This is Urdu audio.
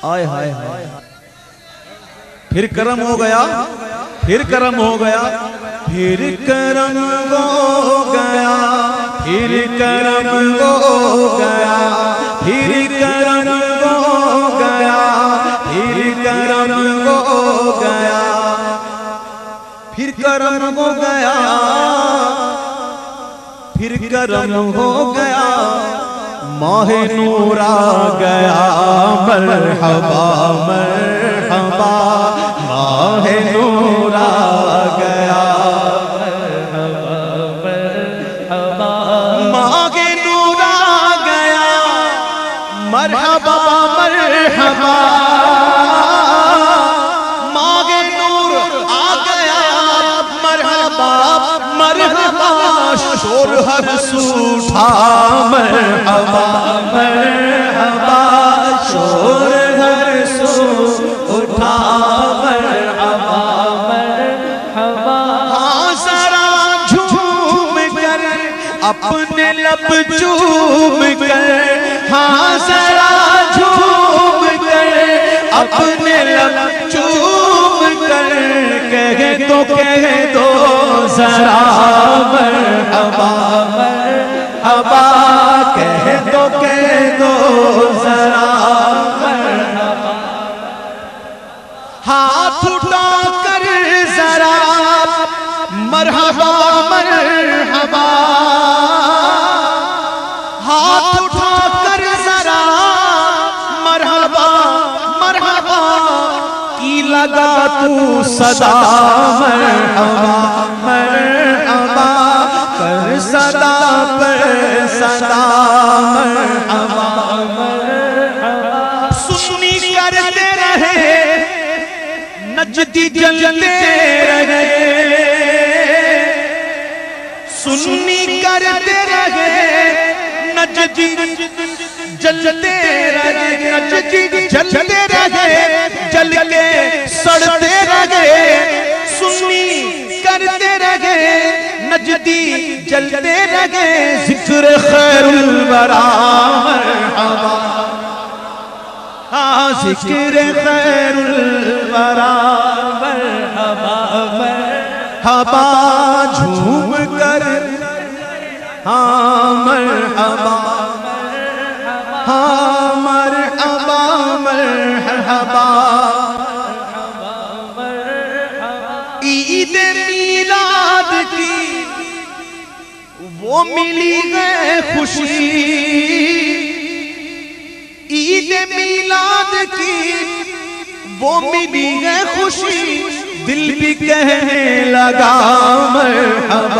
آئے ہائے ہائے، پھر کرم ہو گیا، پھر کرم ہو گیا، پھر کرم ہو گیا، پھر کرم ہو گیا، پھر کرم ہو گیا، پھر کرم ہو گیا، پھر کرم ہو گیا، پھر کرم ہو گیا، ماہ نور آ گیا، مرحبا مرحبا، ماہ نور آ گیا، مرحبا مرحبا، ماہ نور آ گیا، مرحبا مرحبا، ماہ نور آ گیا، مرحبا مرحبا، شور ہر سو اٹھا، مرحبا مرحبا، شور ہر سو اٹھا، مرحبا مرحبا، ہاں ذرا جھوم کر اپنے لب چوم کر، ہاں ذرا جھوم کر اپنے لب چوم کر، کہہ دو ذرا مرحبا مرحبا، کہہ دو ذرا مرحبا، ہاتھ اٹھا کر ذرا مرحبا مرحبا، ہاتھ اٹھا کر ذرا مرحبا مرحبا، کی لگا تو صدا مرحبا مرحبا، کر صدا پر صدا مرحبا مرحبا، سنی کرتے رہے نجدی جلتے رہے، سنی کرتے رہے نجدی جلتے رہے، نجدی جلتے رہے، جل کے سڑتے رہے، سنی کرتے رہے نجدی جلتے رہے، ذکر خیر الورا مرحبا، ہاں ذکر خیر الورا مرحبا مرحبا، جھوم کر ہاں مرحبا ہاں مرحبا مرحبا، عید میلاد کی وہ ملی ہے خوشی، عید میلاد کی وہ ملی ہے خوشی، دل بھی کہنے لگا مرحبا